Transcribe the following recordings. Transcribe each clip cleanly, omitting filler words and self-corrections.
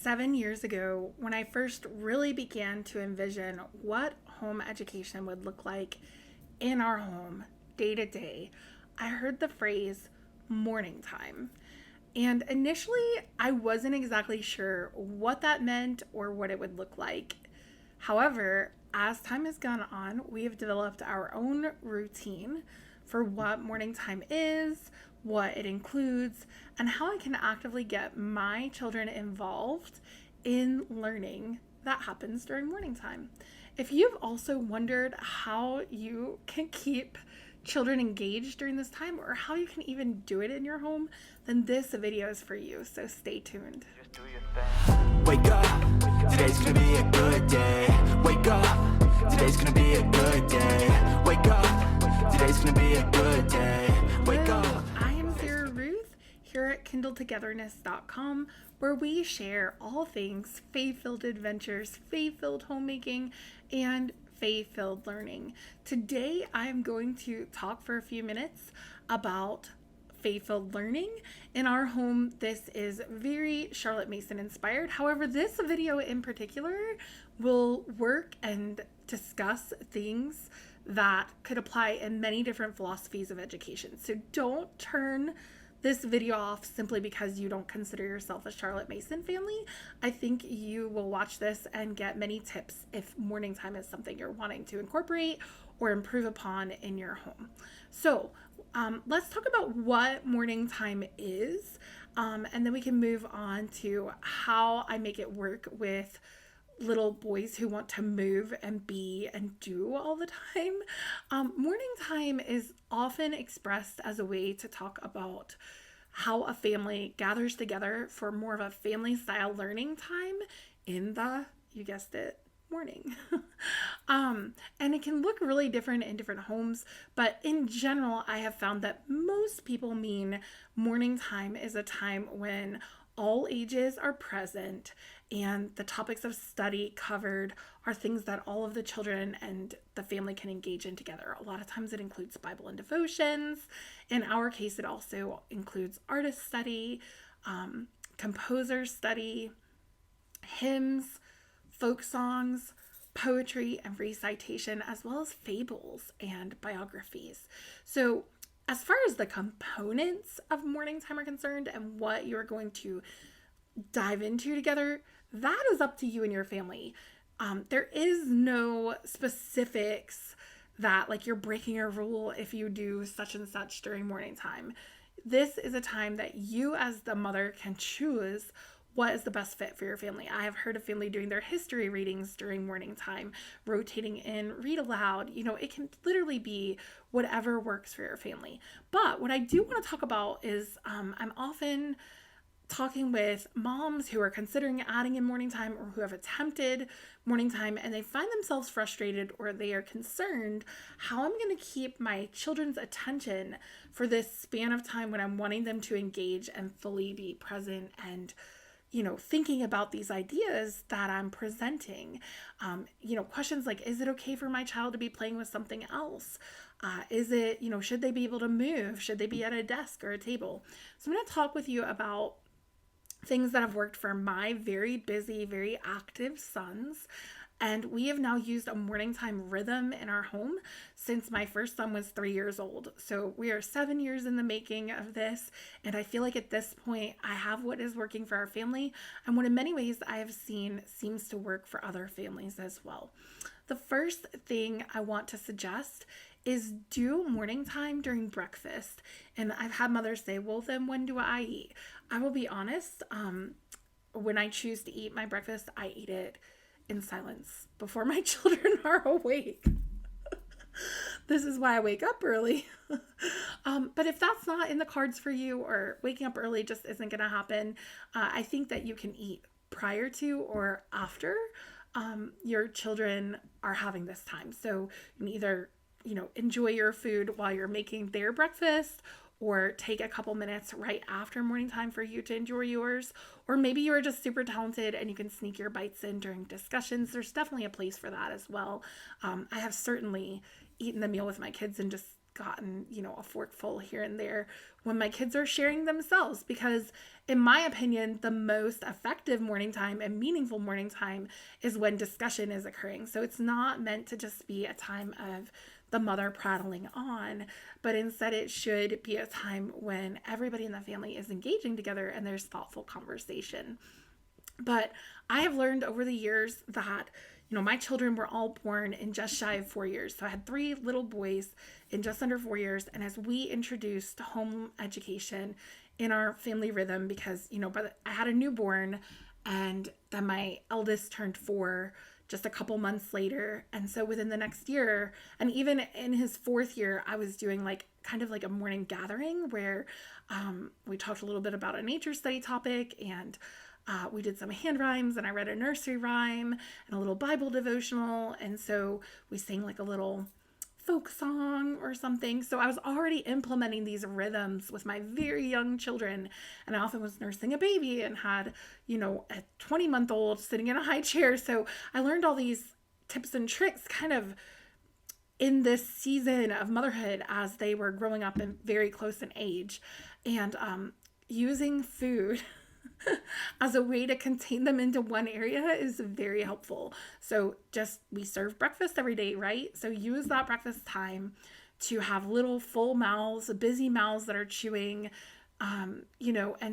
7 years ago, when I first really began to envision what home education would look like in our home day to day, I heard the phrase morning time. And initially, I wasn't exactly sure what that meant or what it would look like. However, as time has gone on, we have developed our own routine for what morning time is, what it includes, and how I can actively get my children involved in learning that happens during morning time. If you've also wondered how you can keep children engaged during this time or how you can even do it in your home, then this video is for you, so stay tuned. Just do your thing. Wake up, today's gonna be a good day. Wake up, today's gonna be a good day. Wake up, today's gonna be a good day. Wake up. I am Sarah Ruth here at kindletogetherness.com, where we share all things faith-filled adventures, faith-filled homemaking, and faith-filled learning. Today, I'm going to talk for a few minutes about faith-filled learning in our home. This is very Charlotte Mason inspired. However, this video in particular will work and discuss things that could apply in many different philosophies of education. So don't turn this video off simply because you don't consider yourself a Charlotte Mason family. I think you will watch this and get many tips if morning time is something you're wanting to incorporate or improve upon in your home. So let's talk about what morning time is, and then we can move on to how I make it work with little boys who want to move and be and do all the time. Morning time is often expressed as a way to talk about how a family gathers together for more of a family style learning time in the, you guessed it, morning. And it can look really different in different homes, but in general, I have found that most people mean morning time is a time when all ages are present and the topics of study covered are things that all of the children and the family can engage in together. A lot of times it includes Bible and devotions. In our case, it also includes artist study, composer study, hymns, folk songs, poetry and recitation, as well as fables and biographies. So as far as the components of morning time are concerned and what you're going to dive into together, that is up to you and your family. There is no specifics that like you're breaking a rule if you do such and such during morning time. This is a time that you as the mother can choose what is the best fit for your family. I have heard of family doing their history readings during morning time, rotating in, read aloud. It can literally be whatever works for your family. But what I do want to talk about is I'm often talking with moms who are considering adding in morning time or who have attempted morning time and they find themselves frustrated or they are concerned how I'm going to keep my children's attention for this span of time when I'm wanting them to engage and fully be present and thinking about these ideas that I'm presenting. Questions like, is it okay for my child to be playing with something else? Is it, should they be able to move? Should they be at a desk or a table? So I'm going to talk with you about things that have worked for my very busy, very active sons. And we have now used a morning time rhythm in our home since my first son was 3 years old. So we are 7 years in the making of this. And I feel like at this point, I have what is working for our family and what in many ways I have seen seems to work for other families as well. The first thing I want to suggest is do morning time during breakfast. And I've had mothers say, well, then when do I eat? I will be honest. When I choose to eat my breakfast, I eat it in silence before my children are awake. This is why I wake up early. But if that's not in the cards for you or waking up early just isn't going to happen, I think that you can eat prior to or after your children are having this time. So you can either, enjoy your food while you're making their breakfast or take a couple minutes right after morning time for you to enjoy yours. Or maybe you are just super talented and you can sneak your bites in during discussions. There's definitely a place for that as well. I have certainly eaten the meal with my kids and just gotten, a forkful here and there when my kids are sharing themselves, because in my opinion, the most effective morning time and meaningful morning time is when discussion is occurring. So it's not meant to just be a time of the mother prattling on, but instead it should be a time when everybody in the family is engaging together and there's thoughtful conversation. But I have learned over the years that, my children were all born in just shy of 4 years. So I had 3 little boys in just under 4 years. And as we introduced home education in our family rhythm, because, I had a newborn and then my eldest turned 4 just a couple months later. And so within the next year, and even in his 4th year, I was doing kind of like a morning gathering where we talked a little bit about a nature study topic, and we did some hand rhymes, and I read a nursery rhyme and a little Bible devotional. And so we sang like a little folk song or something. So I was already implementing these rhythms with my very young children. And I often was nursing a baby and had, a 20-month-old sitting in a high chair. So I learned all these tips and tricks kind of in this season of motherhood as they were growing up and very close in age, and using food as a way to contain them into one area is very helpful. So we serve breakfast every day, right? So use that breakfast time to have little full mouths, busy mouths that are chewing, and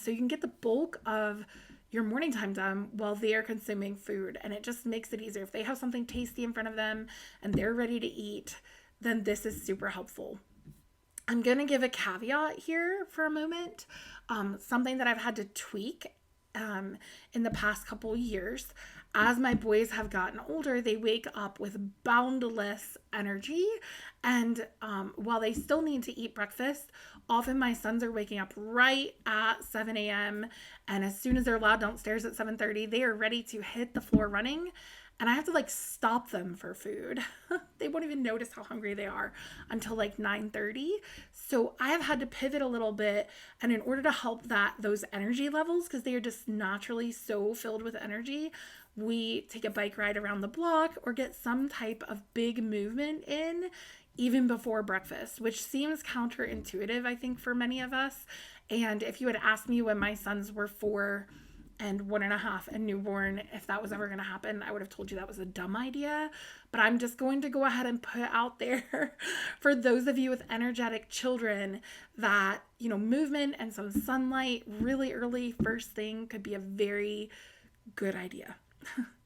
so you can get the bulk of your morning time done while they are consuming food. And it just makes it easier. If they have something tasty in front of them and they're ready to eat, then this is super helpful. I'm going to give a caveat here for a moment. Something that I've had to tweak in the past couple years. As my boys have gotten older, they wake up with boundless energy. And while they still need to eat breakfast, often my sons are waking up right at 7 a.m. And as soon as they're allowed downstairs at 7:30, they are ready to hit the floor running. And I have to stop them for food. They won't even notice how hungry they are until 9:30. So I have had to pivot a little bit. And in order to help those energy levels, because they are just naturally so filled with energy, we take a bike ride around the block or get some type of big movement in even before breakfast, which seems counterintuitive, I think, for many of us. And if you had asked me when my sons were 4 and 1.5 and newborn, if that was ever going to happen, I would have told you that was a dumb idea. But I'm just going to go ahead and put out there for those of you with energetic children that, movement and some sunlight really early first thing could be a very good idea,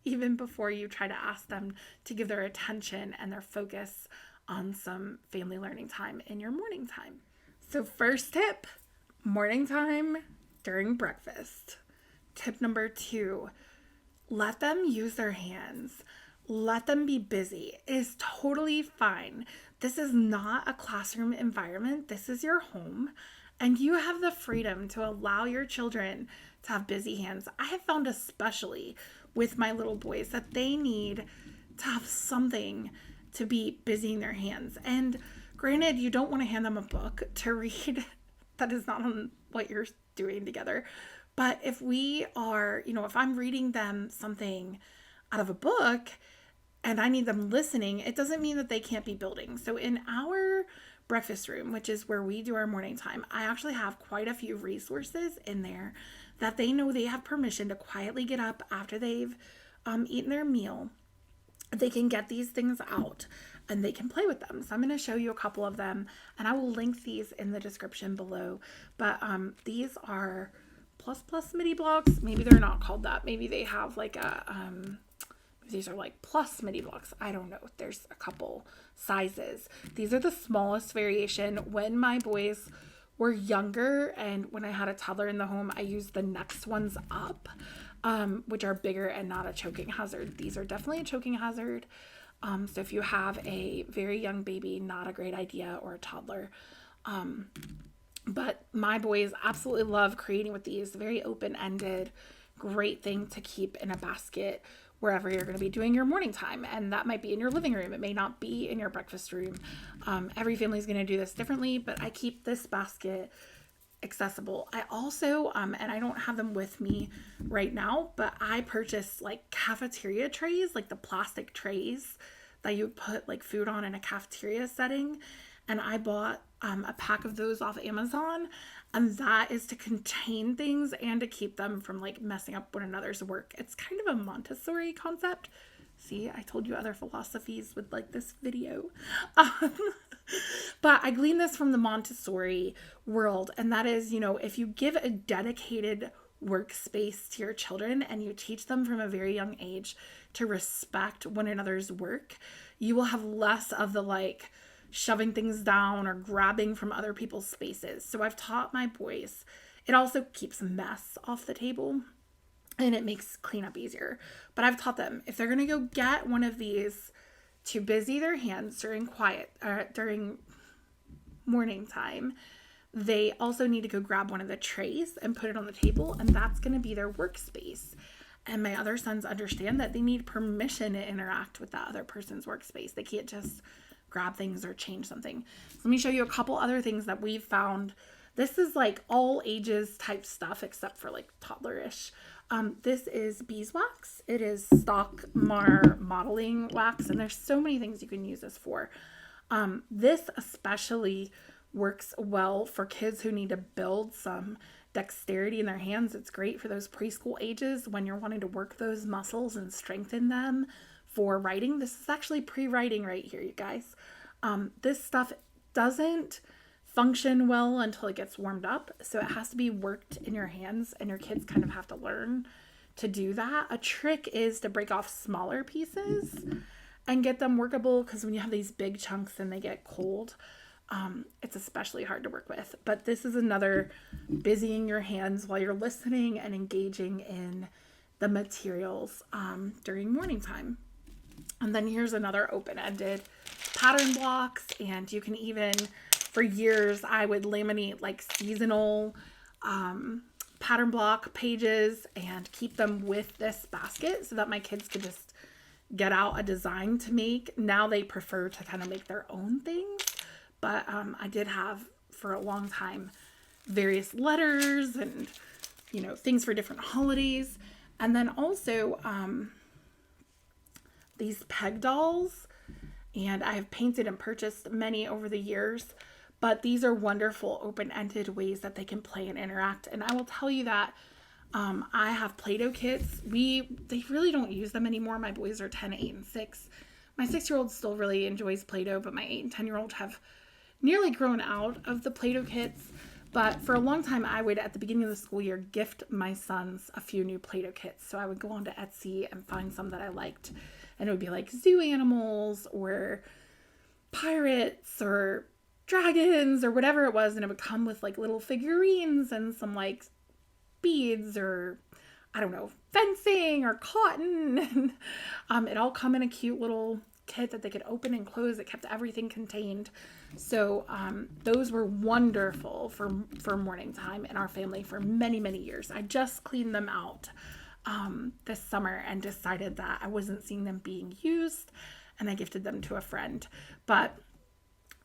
even before you try to ask them to give their attention and their focus on some family learning time in your morning time. So first tip, morning time during breakfast. Tip number 2, let them use their hands. Let them be busy. It is totally fine. This is not a classroom environment. This is your home. And you have the freedom to allow your children to have busy hands. I have found, especially with my little boys, that they need to have something to be busying their hands. And granted, you don't want to hand them a book to read. That is not on what you're doing together. But if we are, if I'm reading them something out of a book and I need them listening, it doesn't mean that they can't be building. So in our breakfast room, which is where we do our morning time, I actually have quite a few resources in there that they know they have permission to quietly get up after they've eaten their meal. They can get these things out and they can play with them. So I'm going to show you a couple of them, and I will link these in the description below. But these are plus MIDI blocks. Maybe they're not called that. Maybe they have these are plus MIDI blocks. I don't know. There's a couple sizes. These are the smallest variation. When my boys were younger and when I had a toddler in the home, I used the next ones up, which are bigger and not a choking hazard. These are definitely a choking hazard. So if you have a very young baby, not a great idea, or a toddler. But my boys absolutely love creating with these. Very open-ended, great thing to keep in a basket wherever you're going to be doing your morning time. And that might be in your living room. It may not be in your breakfast room. Every family is going to do this differently, but I keep this basket accessible. I also, and I don't have them with me right now, but I purchased cafeteria trays, the plastic trays that you put food on in a cafeteria setting. and I bought a pack of those off Amazon, and that is to contain things and to keep them from like messing up one another's work. It's kind of a Montessori concept. See, I told you other philosophies would like this video. But I gleaned this from the Montessori world, and that is, if you give a dedicated workspace to your children and you teach them from a very young age to respect one another's work, you will have less of the like shoving things down or grabbing from other people's spaces. So I've taught my boys. It also keeps mess off the table and it makes cleanup easier. But I've taught them, if they're going to go get one of these to busy their hands during morning time, they also need to go grab one of the trays and put it on the table, and that's going to be their workspace. And my other sons understand that they need permission to interact with that other person's workspace. They can't just grab things or change something. So let me show you a couple other things that we've found. This is like all ages type stuff except for like toddlerish. This is beeswax. It is stock modeling wax, and there's so many things you can use this for. This especially works well for kids who need to build some dexterity in their hands. It's great for those preschool ages when you're wanting to work those muscles and strengthen them for writing. This is actually pre-writing right here, you guys. This stuff doesn't function well until it gets warmed up, so it has to be worked in your hands, and your kids kind of have to learn to do that. A trick is to break off smaller pieces and get them workable, because when you have these big chunks and they get cold, it's especially hard to work with. But this is another busying your hands while you're listening and engaging in the materials during morning time. And then here's another open-ended pattern blocks, and you can even, for years, I would laminate like seasonal pattern block pages and keep them with this basket so that my kids could just get out a design to make. Now they prefer to kind of make their own things, but I did have for a long time various letters and things for different holidays. And then also these peg dolls, and I have painted and purchased many over the years, but these are wonderful open-ended ways that they can play and interact. And I will tell you that I have Play-Doh kits. They really don't use them anymore. My boys are 10, 8, and 6. My 6-year-old still really enjoys Play-Doh, but my 8 and 10-year-old have nearly grown out of the Play-Doh kits. But for a long time, I would, at the beginning of the school year, gift my sons a few new Play-Doh kits. So I would go onto Etsy and find some that I liked. And it would be like zoo animals or pirates or dragons or whatever it was. And it would come with like little figurines and some like beads or, I don't know, fencing or cotton. And it all come in a cute little kit that they could open and close. It kept everything contained. So those were wonderful for morning time in our family for many, many years. I just cleaned them out this summer and decided that I wasn't seeing them being used, and I gifted them to a friend. But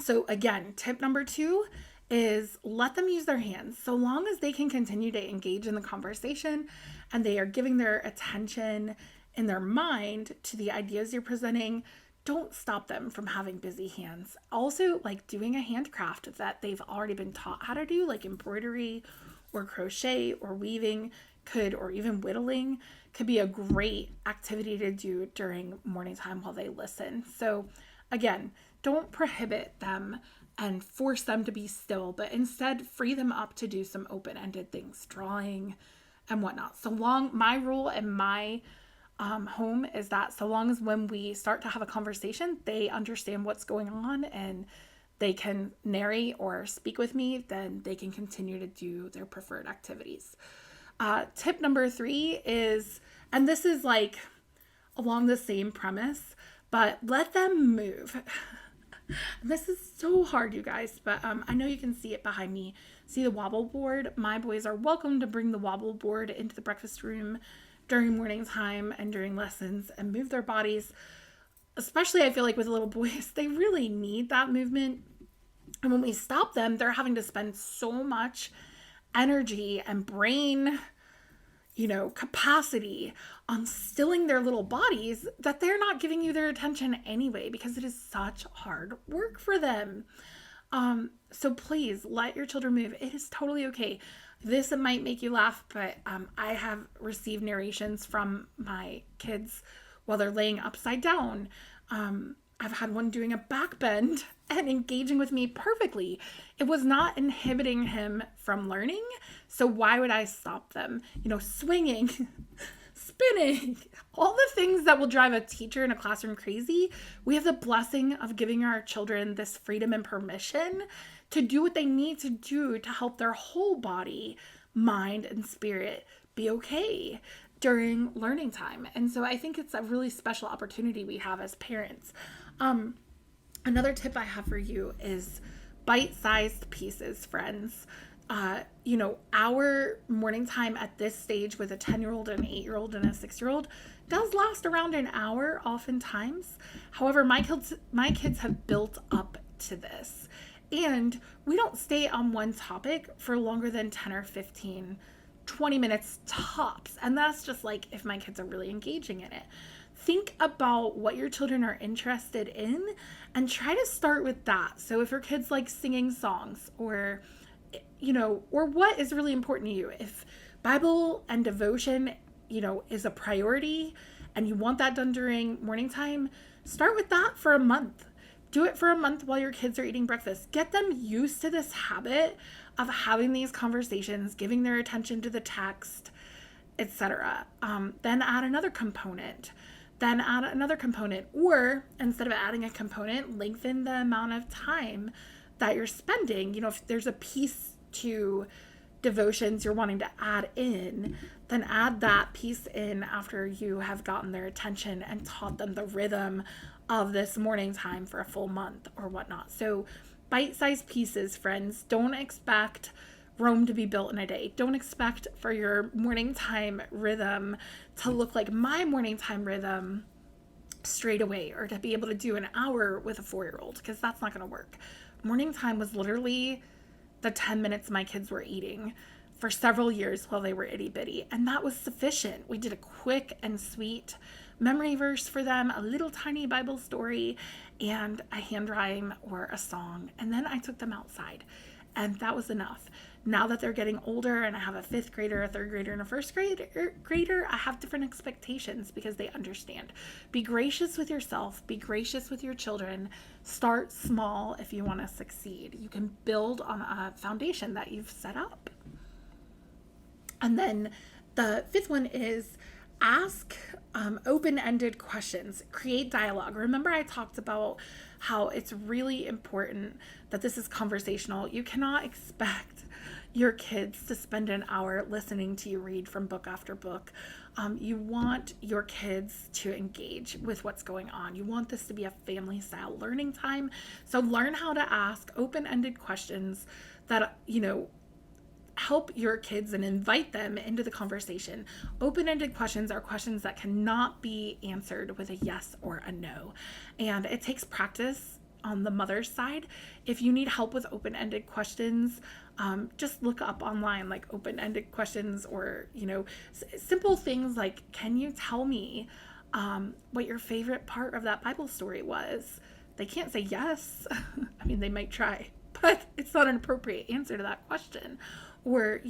so again, tip number 2 is let them use their hands. So long as they can continue to engage in the conversation and they are giving their attention in their mind to the ideas you're presenting, don't stop them from having busy hands. Also, like doing a handcraft that they've already been taught how to do, like embroidery or crochet or weaving or even whittling could be a great activity to do during morning time while they listen. So again, don't prohibit them and force them to be still, but instead free them up to do some open-ended things, drawing and whatnot. My rule in my home is that so long as when we start to have a conversation, they understand what's going on and they can narrate or speak with me, then they can continue to do their preferred activities. Tip number 3 is, and this is like along the same premise, but let them move. This is so hard, you guys, but I know you can see it behind me. See the wobble board? My boys are welcome to bring the wobble board into the breakfast room during morning time and during lessons and move their bodies. Especially, I feel like with little boys, they really need that movement. And when we stop them, they're having to spend so much energy and brain, capacity on stilling their little bodies that they're not giving you their attention anyway, because it is such hard work for them. So please let your children move. It is totally okay. This might make you laugh, but I have received narrations from my kids while they're laying upside down. I've had one doing a back bend and engaging with me perfectly. It was not inhibiting him from learning. So why would I stop them? Swinging, spinning, all the things that will drive a teacher in a classroom crazy. We have the blessing of giving our children this freedom and permission to do what they need to do to help their whole body, mind, and spirit be okay during learning time. And so I think it's a really special opportunity we have as parents. Another tip I have for you is bite-sized pieces, friends. Our morning time at this stage with a 10-year-old, an 8-year-old, and a 6-year-old does last around an hour oftentimes. However, my kids have built up to this. And we don't stay on one topic for longer than 10 or 15, 20 minutes tops. And that's just like if my kids are really engaging in it. Think about what your children are interested in and try to start with that. So if your kids like singing songs or what is really important to you, if Bible and devotion, is a priority and you want that done during morning time, start with that for a month. Do it for a month while your kids are eating breakfast. Get them used to this habit of having these conversations, giving their attention to the text, etc. Then add another component. Or instead of adding a component, lengthen the amount of time that you're spending. If there's a piece to devotions you're wanting to add in, then add that piece in after you have gotten their attention and taught them the rhythm of this morning time for a full month or whatnot. So bite-sized pieces, friends. Don't expect Rome to be built in a day. Don't expect for your morning time rhythm to look like my morning time rhythm straight away, or to be able to do an hour with a 4-year-old, because that's not going to work. Morning time was literally the 10 minutes my kids were eating for several years while they were itty bitty, and that was sufficient. We did a quick and sweet memory verse for them, a little tiny Bible story, and a hand rhyme or a song, and then I took them outside, and that was enough. Now that they're getting older and I have a 5th grader, a 3rd grader, and a 1st grader, I have different expectations because they understand. Be gracious with yourself. Be gracious with your children. Start small if you want to succeed. You can build on a foundation that you've set up. And then the 5th one is ask open-ended questions. Create dialogue. Remember I talked about how it's really important that this is conversational. You cannot expect your kids to spend an hour listening to you read from book after book. You want your kids to engage with what's going on. You want this to be a family-style learning time. So learn how to ask open-ended questions that, help your kids and invite them into the conversation. Open-ended questions are questions that cannot be answered with a yes or a no. And it takes practice on the mother's side. If you need help with open-ended questions, just look up online like open-ended questions, or simple things like, can you tell me what your favorite part of that Bible story was? They can't say yes. I mean, they might try, but it's not an appropriate answer to that question. Or,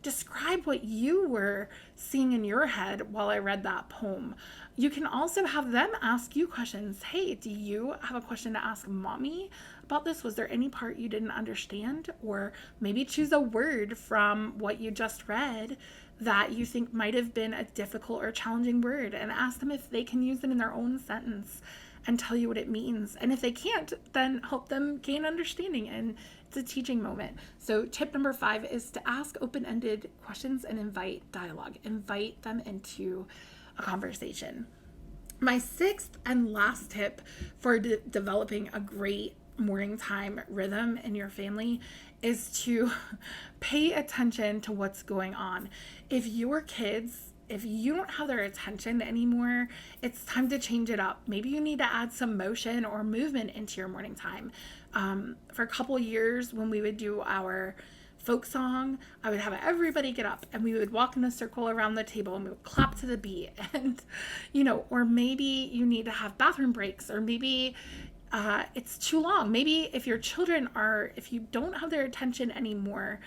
describe what you were seeing in your head while I read that poem. You can also have them ask you questions. Hey, do you have a question to ask mommy about this? Was there any part you didn't understand? Or maybe choose a word from what you just read that you think might have been a difficult or challenging word, and ask them if they can use it in their own sentence and tell you what it means. And if they can't, then help them gain understanding, and it's a teaching moment. So tip number 5 is to ask open-ended questions and invite dialogue. Invite them into a conversation. My 6th and last tip for developing a great morning time rhythm in your family is to pay attention to what's going on. If you don't have their attention anymore, it's time to change it up. Maybe you need to add some motion or movement into your morning time. For a couple of years, when we would do our folk song, I would have everybody get up and we would walk in a circle around the table and we would clap to the beat. And, or maybe you need to have bathroom breaks, or maybe it's too long. Maybe if your children if you don't have their attention anymore,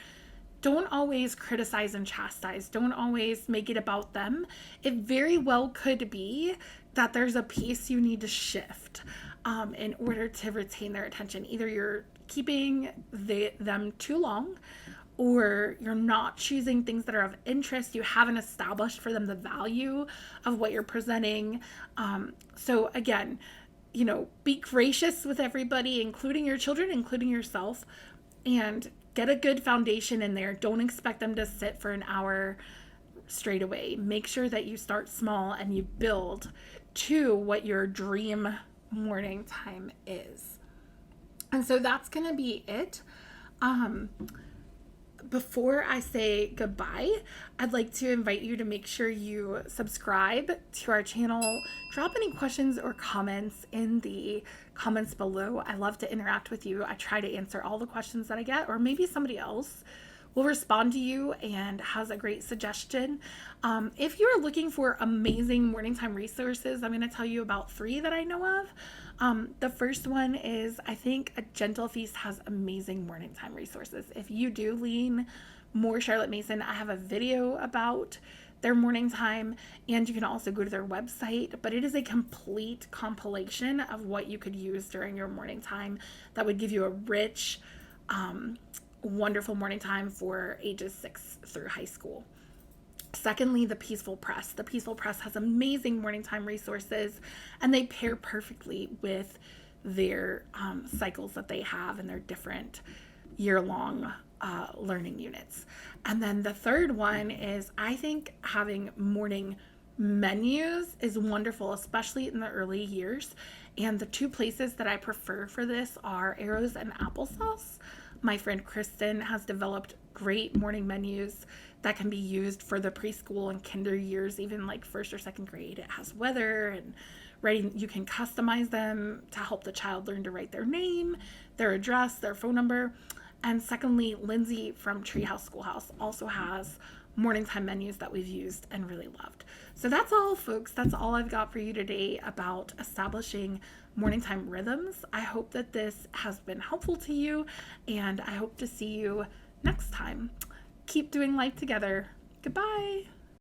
don't always criticize and chastise. Don't always make it about them. It very well could be that there's a piece you need to shift in order to retain their attention. Either you're keeping them too long, or you're not choosing things that are of interest. You haven't established for them the value of what you're presenting. So again, be gracious with everybody, including your children, including yourself, and get a good foundation in there. Don't expect them to sit for an hour straight away. Make sure that you start small and you build to what your dream morning time is. And so that's going to be it. Before I say goodbye, I'd like to invite you to make sure you subscribe to our channel. Drop any questions or comments in the comments below. I love to interact with you. I try to answer all the questions that I get, or maybe somebody else will respond to you and has a great suggestion. If you're looking for amazing morning time resources, I'm going to tell you about 3 that I know of. The first one is, I think A Gentle Feast has amazing morning time resources. If you do lean more Charlotte Mason, I have a video about their morning time, and you can also go to their website, but it is a complete compilation of what you could use during your morning time that would give you a rich, wonderful morning time for ages 6 through high school. Secondly, the Peaceful Press. The Peaceful Press has amazing morning time resources, and they pair perfectly with their cycles that they have and their different year-long learning units. And then the third one is, I think having morning menus is wonderful, especially in the early years. And the 2 places that I prefer for this are Arrows and Applesauce. My friend Kristen has developed great morning menus that can be used for the preschool and kinder years, even like 1st or 2nd grade. It has weather and writing. You can customize them to help the child learn to write their name, their address, their phone number. And secondly, Lindsay from Treehouse Schoolhouse also has morning time menus that we've used and really loved. So that's all, folks. That's all I've got for you today about establishing morning time rhythms. I hope that this has been helpful to you, and I hope to see you next time. Keep doing life together. Goodbye.